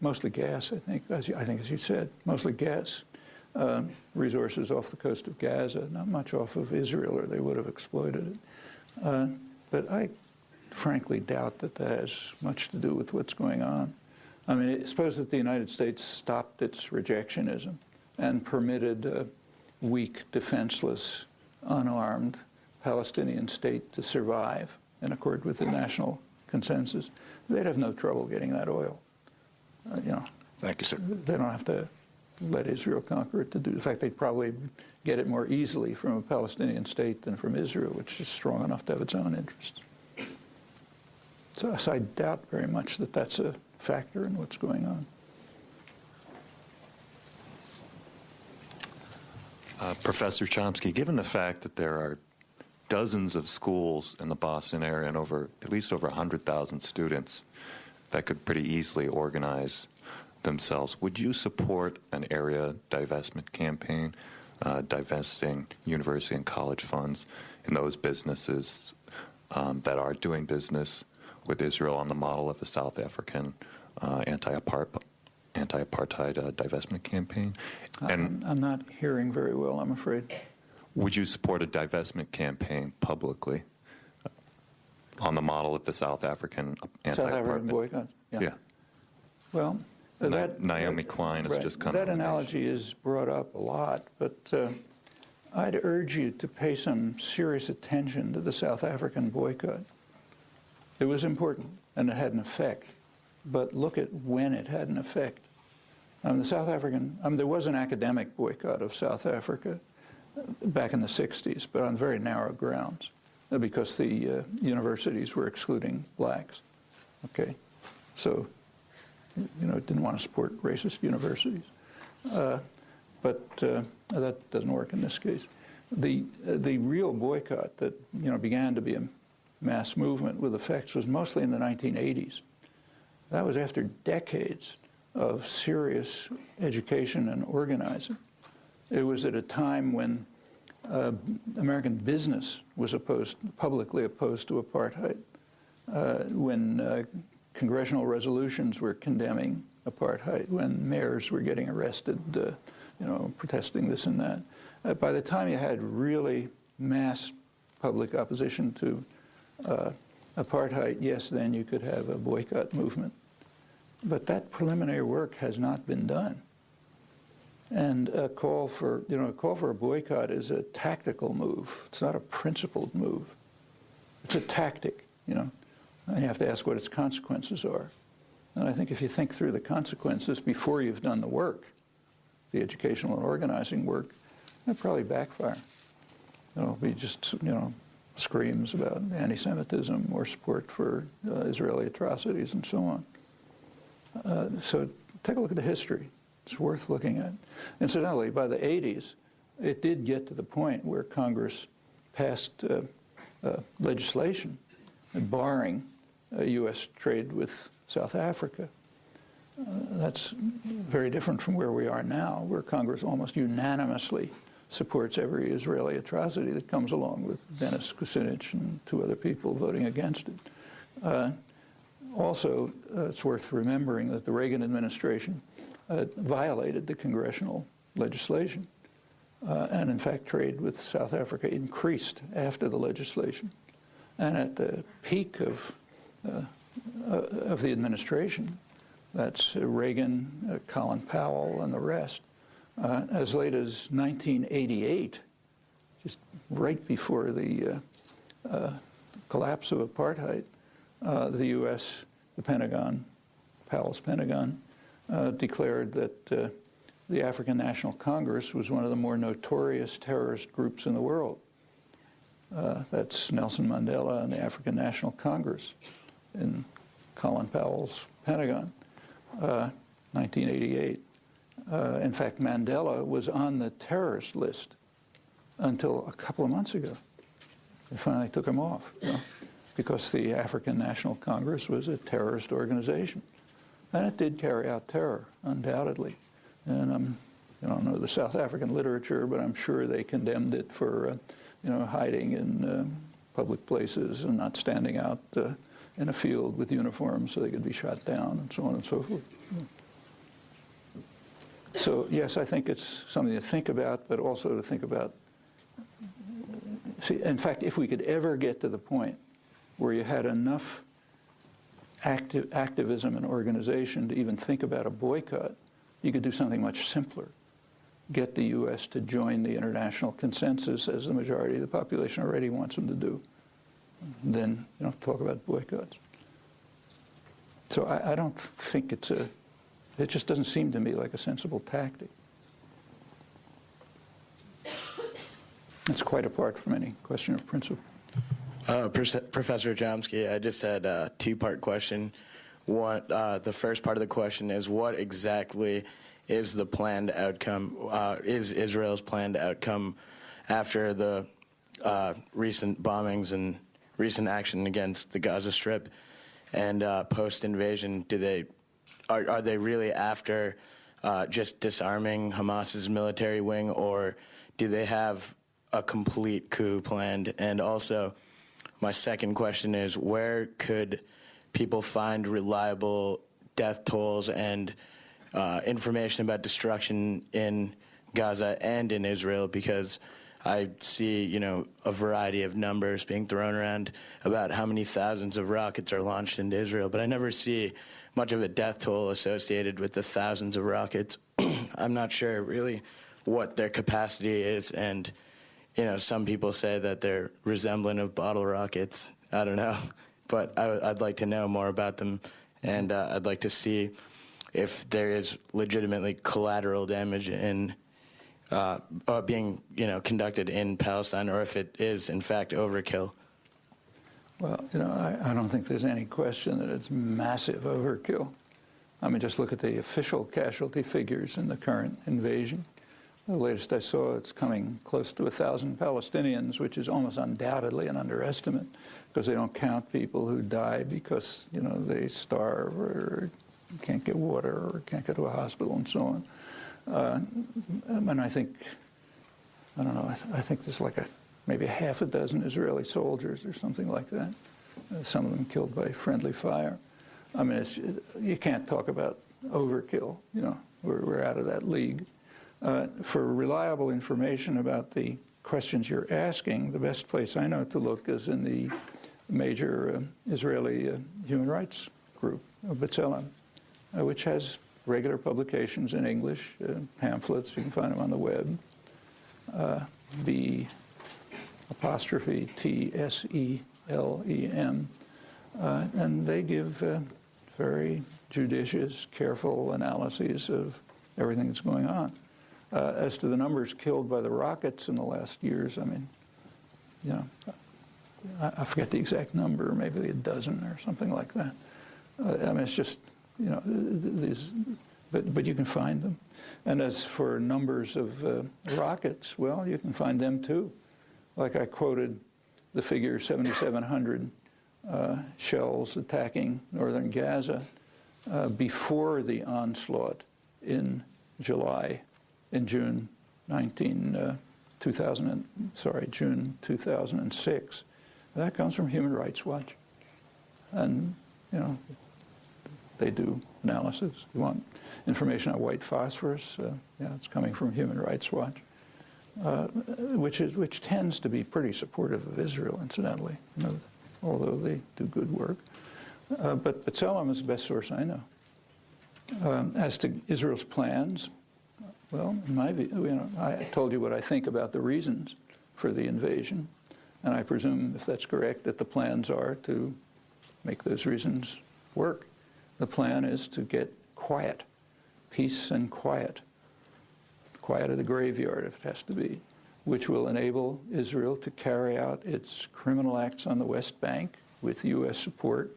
mostly gas, I think, as you said, mostly gas resources off the coast of Gaza, not much off of Israel, or they would have exploited it. But I frankly doubt that that has much to do with what's going on. I mean, suppose that the United States stopped its rejectionism and permitted a weak, defenseless, unarmed Palestinian state to survive in accord with the national consensus. They'd have no trouble getting that oil. Thank you, sir. They don't have to let Israel conquer it to do. In fact, they'd probably get it more easily from a Palestinian state than from Israel, which is strong enough to have its own interests. So I doubt very much that that's a factor in what's going on. Professor Chomsky, given the fact that there are dozens of schools in the Boston area and at least over 100,000 students that could pretty easily organize themselves, would you support an area divestment campaign, divesting university and college funds in those businesses that are doing business with Israel on the model of the South African anti-apartheid divestment campaign? And I'm not hearing very well, I'm afraid. Would you support a divestment campaign publicly on the model of the South African anti-apartheid? South African boycott? Yeah. Well, Naomi Klein has just come out. That analogy is brought up a lot, but I'd urge you to pay some serious attention to the South African boycott. It was important, and it had an effect, but look at when it had an effect. There was an academic boycott of South Africa back in the 60s, but on very narrow grounds, because the universities were excluding blacks. Okay, so it didn't want to support racist universities, but that doesn't work in this case. The real boycott that began to be a mass movement with effects was mostly in the 1980s. That was after decades of serious education and organizing. It was at a time when American business was publicly opposed to apartheid, when congressional resolutions were condemning apartheid, when mayors were getting arrested, protesting this and that. By the time you had really mass public opposition to apartheid, yes, then you could have a boycott movement. But that preliminary work has not been done. And a call for a boycott is a tactical move. It's not a principled move. It's a tactic, And you have to ask what its consequences are. And I think if you think through the consequences before you've done the work, the educational and organizing work, that'll probably backfire. It'll be just, screams about anti-Semitism or support for Israeli atrocities and so on. So take a look at the history. It's worth looking at. Incidentally, by the 80s, it did get to the point where Congress passed legislation barring U.S. trade with South Africa. That's very different from where we are now, where Congress almost unanimously supports every Israeli atrocity that comes along, with Dennis Kucinich and two other people voting against it. Also, it's worth remembering that the Reagan administration violated the congressional legislation. And in fact, trade with South Africa increased after the legislation. And at the peak of the administration, that's Reagan, Colin Powell, and the rest, as late as 1988, just right before the collapse of apartheid, the U.S., the Pentagon, Powell's Pentagon, declared that the African National Congress was one of the more notorious terrorist groups in the world. That's Nelson Mandela and the African National Congress in Colin Powell's Pentagon, 1988. In fact, Mandela was on the terrorist list until a couple of months ago. They finally took him off, because the African National Congress was a terrorist organization. And it did carry out terror, undoubtedly. And I don't know the South African literature, but I'm sure they condemned it for, hiding in public places and not standing out in a field with uniforms so they could be shot down and so on and so forth. So yes, I think it's something to think about, but also to think about. See, in fact, if we could ever get to the point where you had enough activism and organization to even think about a boycott, you could do something much simpler. Get the U.S. to join the international consensus, as the majority of the population already wants them to do. Then, talk about boycotts. So I don't think it just doesn't seem to me like a sensible tactic. It's quite apart from any question of principle. Professor Chomsky, I just had a two-part question. One, the first part of the question is, what exactly is the planned outcome, is Israel's planned outcome after the recent bombings and recent action against the Gaza Strip and post-invasion? Are they really after just disarming Hamas's military wing, or do they have a complete coup planned? And also, my second question is, where could people find reliable death tolls and information about destruction in Gaza and in Israel? Because I see, a variety of numbers being thrown around about how many thousands of rockets are launched into Israel, but I never see much of a death toll associated with the thousands of rockets. I'm not sure really what their capacity is, and some people say that they're resembling of bottle rockets. I don't know, but I'd like to know more about them, and I'd like to see if there is legitimately collateral damage in being conducted in Palestine, or if it is in fact overkill. Well, I don't think there's any question that it's massive overkill. I mean, just look at the official casualty figures in the current invasion. The latest I saw, it's coming close to 1,000 Palestinians, which is almost undoubtedly an underestimate, because they don't count people who die because, they starve or can't get water or can't get to a hospital and so on. And I think there's like maybe half a dozen Israeli soldiers or something like that, some of them killed by friendly fire. I mean, you can't talk about overkill, we're out of that league. For reliable information about the questions you're asking, the best place I know to look is in the major Israeli human rights group, B'Tselem, which has regular publications in English, pamphlets, you can find them on the web, B''Tselem, and they give very judicious, careful analyses of everything that's going on. As to the numbers killed by the rockets in the last years, I mean, I forget the exact number, maybe a dozen or something like that. I mean, it's just, these, but you can find them. And as for numbers of rockets, well, you can find them too. Like I quoted the figure 7,700 shells attacking northern Gaza before the onslaught in June 2006. That comes from Human Rights Watch. And, they do analysis. You want information on white phosphorus? It's coming from Human Rights Watch, which tends to be pretty supportive of Israel, incidentally, although they do good work. But B'Tselem is the best source I know. As to Israel's plans, well, in my view, I told you what I think about the reasons for the invasion, and I presume, if that's correct, that the plans are to make those reasons work. The plan is to get quiet, peace and quiet of the graveyard, if it has to be, which will enable Israel to carry out its criminal acts on the West Bank with U.S. support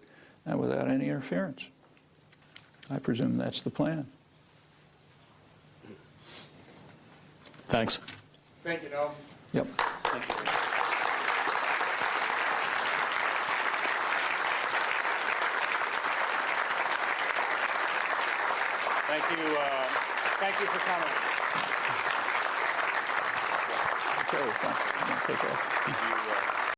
and without any interference. I presume that's the plan. Thanks. Thank you, Noam. Yep. Thank you. Thank you for coming. Okay, thanks. I'm gonna take off.